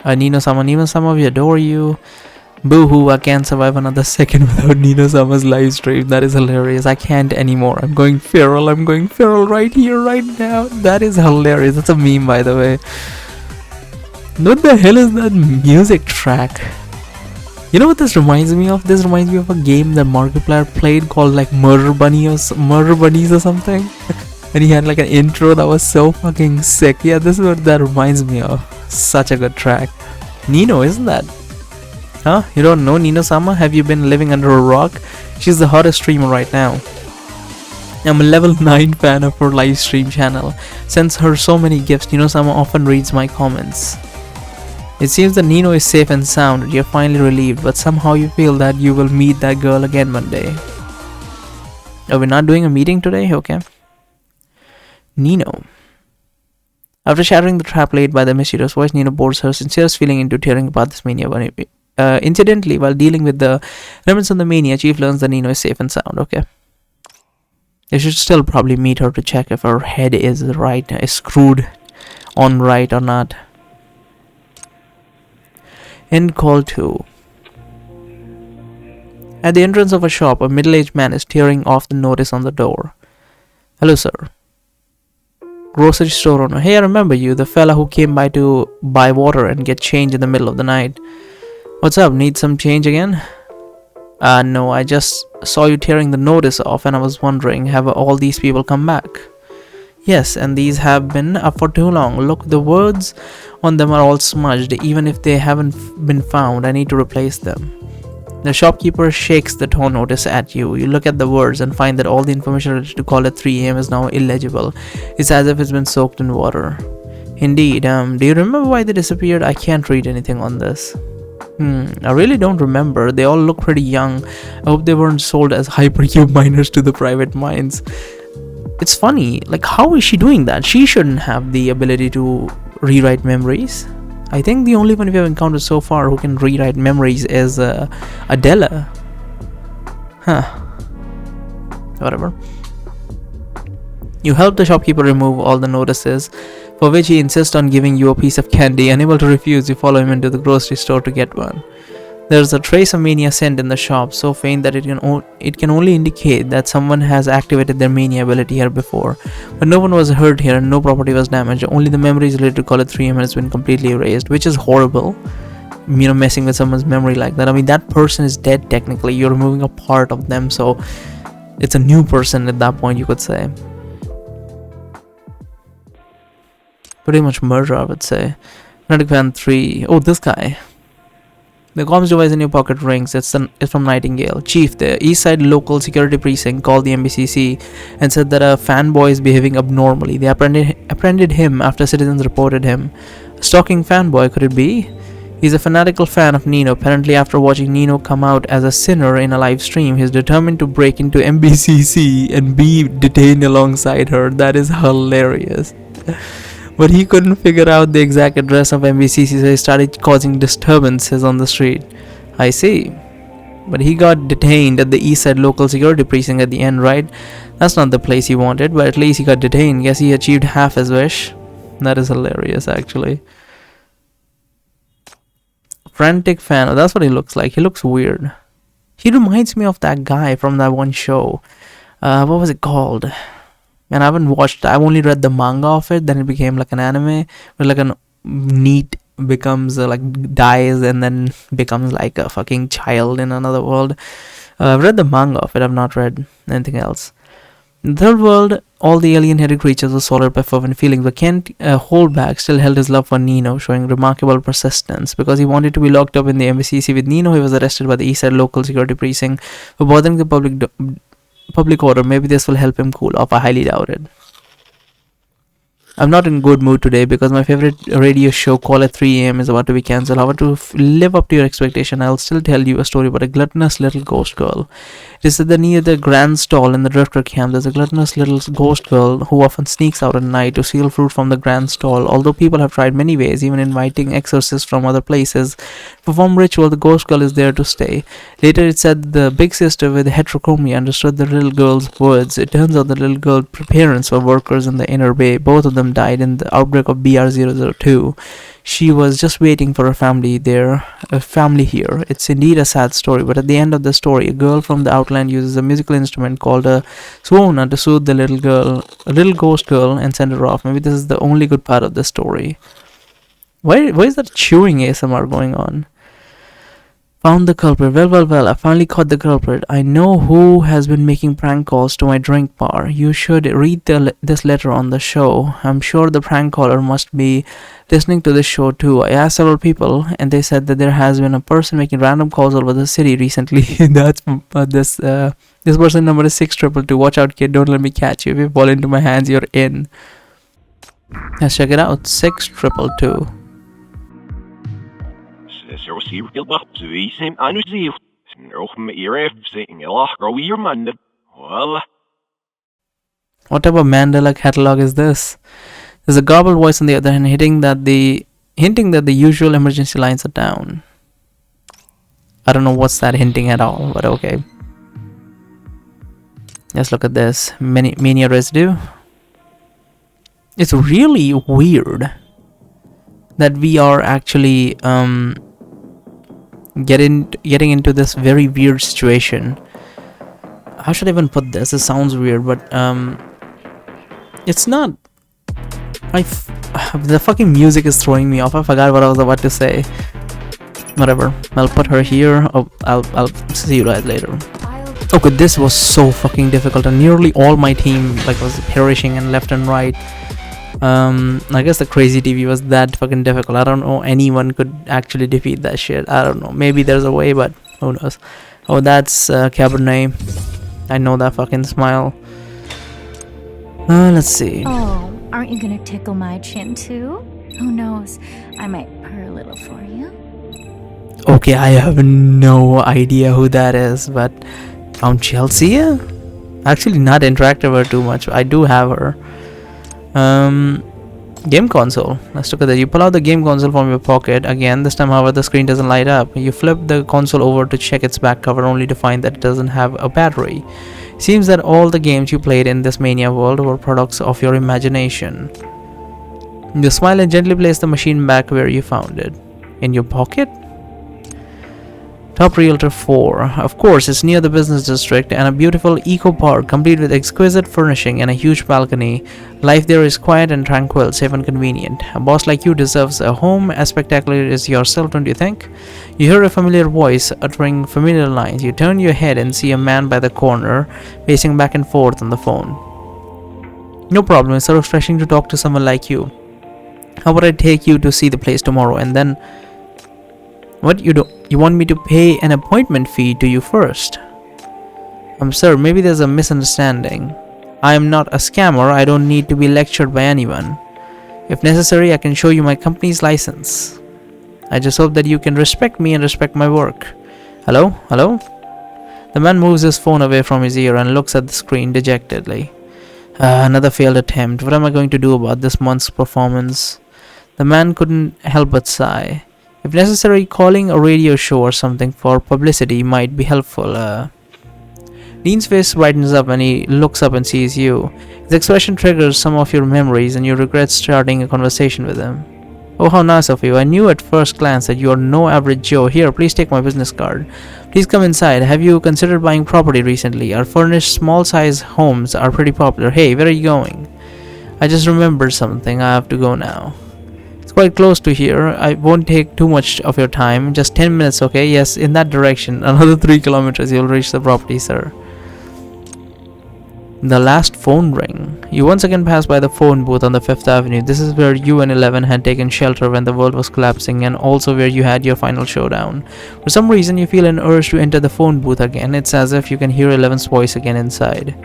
Nino-sama, we adore you. Boo-hoo, I can't survive another second without Nino-sama's live stream. That is hilarious. I can't anymore. I'm going feral right here, right now. That is hilarious. That's a meme, by the way. What the hell is that music track? You know what this reminds me of? This reminds me of a game that Markiplier played called like Murder Bunnies or something. And he had like an intro that was so fucking sick. Yeah, this is what that reminds me of. Such a good track. Nino, isn't that? Huh? You don't know Nino-sama? Have you been living under a rock? She's the hottest streamer right now. I'm a level 9 fan of her live stream channel. Sends her so many gifts. Nino-sama often reads my comments. It seems that Nino is safe and sound. You're finally relieved, but somehow you feel that you will meet that girl again one day. Are we not doing a meeting today? Okay. Nino. After shattering the trap laid by the mysterious voice, Nino pours her sincerest feeling into tearing apart this mania. Incidentally, while dealing with the remnants of the mania, Chief learns that Nino is safe and sound. Okay. You should still probably meet her to check if her head is screwed on right or not. End call 2. At the entrance of a shop, a middle-aged man is tearing off the notice on the door. Hello, sir. Grocery store owner. Hey, I remember you, the fella who came by to buy water and get change in the middle of the night. What's up? Need some change again? No, I just saw you tearing the notice off and I was wondering, have all these people come back? Yes, and these have been up for too long. Look, the words on them are all smudged. Even if they haven't been found, I need to replace them. The shopkeeper shakes the torn notice at you. You look at the words and find that all the information related to call at 3 AM is now illegible. It's as if it's been soaked in water. Indeed, do you remember why they disappeared? I can't read anything on this. I really don't remember. They all look pretty young. I hope they weren't sold as hypercube miners to the private mines. It's funny, like, how is she doing that? She shouldn't have the ability to rewrite memories. I think the only one we have encountered so far who can rewrite memories is Adela. Huh. Whatever. You help the shopkeeper remove all the notices, for which he insists on giving you a piece of candy. Unable to refuse, you follow him into the grocery store to get one. There's a trace of mania scent in the shop, so faint that it can only indicate that someone has activated their mania ability here before. But no one was hurt here and no property was damaged. Only the memories related to Call of 3M has been completely erased, which is horrible. You know, messing with someone's memory like that. I mean, that person is dead technically. You're removing a part of them, so it's a new person at that point, you could say. Pretty much murder, I would say. Kinetic Fan 3. Oh, this guy. The comms device in your pocket rings. It's from Nightingale. Chief, the East Side Local Security Precinct called the MBCC and said that a fanboy is behaving abnormally. They apprehended him after citizens reported him. A stalking fanboy, could it be? He's a fanatical fan of Nino. Apparently, after watching Nino come out as a sinner in a live stream, he's determined to break into MBCC and be detained alongside her. That is hilarious. But he couldn't figure out the exact address of MBCC, so he started causing disturbances on the street. I see. But he got detained at the East Side Local Security Precinct at the end, right? That's not the place he wanted, but at least he got detained. Guess he achieved half his wish. That is hilarious, actually. Frantic fan. Oh, that's what he looks like. He looks weird. He reminds me of that guy from that one show. What was it called? And I haven't watched. I've only read the manga of it. Then it became like an anime, where like a NEET becomes like dies and then becomes like a fucking child in another world. I've read the manga of it. I've not read anything else. In the third world, all the alien-headed creatures were swallowed by fervent feelings, but Kent Holdback still held his love for Nino, showing remarkable persistence. Because he wanted to be locked up in the MBCC with Nino, he was arrested by the East Side Local Security Precinct for bothering the public order. Maybe this will help him cool off. I highly doubt it. I'm not in good mood today because my favorite radio show, Call at 3 AM, is about to be cancelled. However, to live up to your expectation, I'll still tell you a story about a gluttonous little ghost girl. It is that near the grand stall in the drifter camp, there's a gluttonous little ghost girl who often sneaks out at night to steal fruit from the grand stall. Although people have tried many ways, even inviting exorcists from other places to perform ritual, the ghost girl is there to stay. Later, it said the big sister with heterochromia understood the little girl's words. It turns out the little girl's parents were workers in the inner bay. Both of them died in the outbreak of BR002. She was just waiting for a family here. It's indeed a sad story, but at the end of the story, a girl from the outland uses a musical instrument called a swona to soothe the a little ghost girl, and send her off. Maybe this is the only good part of the story. Why is that chewing ASMR going on? Found the culprit. Well, I finally caught the culprit. I know who has been making prank calls to my drink bar. You should read this letter on the show. I'm sure the prank caller must be listening to this show too. I asked several people, and they said that there has been a person making random calls all over the city recently. That's this person number is 6222. Watch out, kid. Don't let me catch you. If you fall into my hands, you're in. Let's check it out. 6222. What type of Mandela catalog is this? There's a garbled voice on the other hand hinting that the usual emergency lines are down. I don't know what's that hinting at all, but okay. Let's look at this. Mania residue. It's really weird that we are actually getting into this very weird situation. How should I even put this? It sounds weird, but it's not. The fucking music is throwing me off. I forgot what I was about to say. Whatever. I'll put her here. Oh, I'll see you guys later. Okay, this was so fucking difficult, and nearly all my team was perishing and left and right. I guess the crazy TV was that fucking difficult. I don't know anyone could actually defeat that shit. I don't know. Maybe there's a way, but who knows? Oh, that's Cabernet. I know that fucking smile. Let's see. Oh, aren't you gonna tickle my chin too? Who knows? I might purr a little for you. Okay, I have no idea who that is, but Chelsea? Actually, not interactive with her too much. I do have her. Game console. Let's look at that. You pull out the game console from your pocket. Again, this time, however, the screen doesn't light up. You flip the console over to check its back cover, only to find that it doesn't have a battery. Seems that all the games you played in this Mania world were products of your imagination. You smile and gently place the machine back where you found it. In your pocket? Top Realtor 4. Of course, it's near the business district and a beautiful eco park complete with exquisite furnishing and a huge balcony. Life there is quiet and tranquil, safe and convenient. A boss like you deserves a home as spectacular as yourself, don't you think? You hear a familiar voice uttering familiar lines. You turn your head and see a man by the corner, pacing back and forth on the phone. No problem, it's so refreshing to talk to someone like you. How about I take you to see the place tomorrow and then... What, you want me to pay an appointment fee to you first? Sir, maybe there's a misunderstanding. I am not a scammer. I don't need to be lectured by anyone. If necessary, I can show you my company's license. I just hope that you can respect me and respect my work. Hello? Hello? The man moves his phone away from his ear and looks at the screen dejectedly. Another failed attempt. What am I going to do about this month's performance? The man couldn't help but sigh. If necessary, calling a radio show or something for publicity might be helpful. Dean's face brightens up and he looks up and sees you. His expression triggers some of your memories and you regret starting a conversation with him. Oh, how nice of you. I knew at first glance that you are no average Joe. Here, please take my business card. Please come inside. Have you considered buying property recently? Our furnished small-size homes are pretty popular. Hey, where are you going? I just remembered something. I have to go now. Quite close to here. I won't take too much of your time. Just 10 minutes, okay? Yes, in that direction. Another 3 kilometers, you'll reach the property, sir. The last phone ring. You once again pass by the phone booth on the 5th Avenue. This is where you and Eleven had taken shelter when the world was collapsing, and also where you had your final showdown. For some reason, you feel an urge to enter the phone booth again. It's as if you can hear Eleven's voice again inside.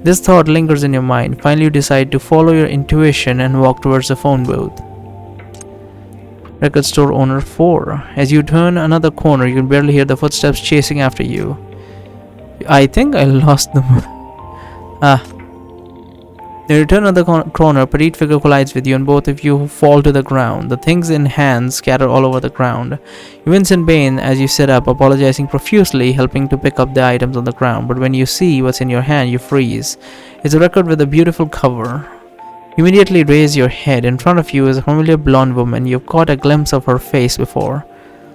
This thought lingers in your mind. Finally, you decide to follow your intuition and walk towards the phone booth. Record store owner 4. As you turn another corner, you can barely hear the footsteps chasing after you. I think I lost them. You turn another corner, a petite figure collides with you and both of you fall to the ground. The things in hand scatter all over the ground. You wince in pain as you sit up, apologizing profusely, helping to pick up the items on the ground. But when you see what's in your hand, you freeze. It's a record with a beautiful cover. You immediately raise your head. In front of you is a familiar blonde woman. You've caught a glimpse of her face before.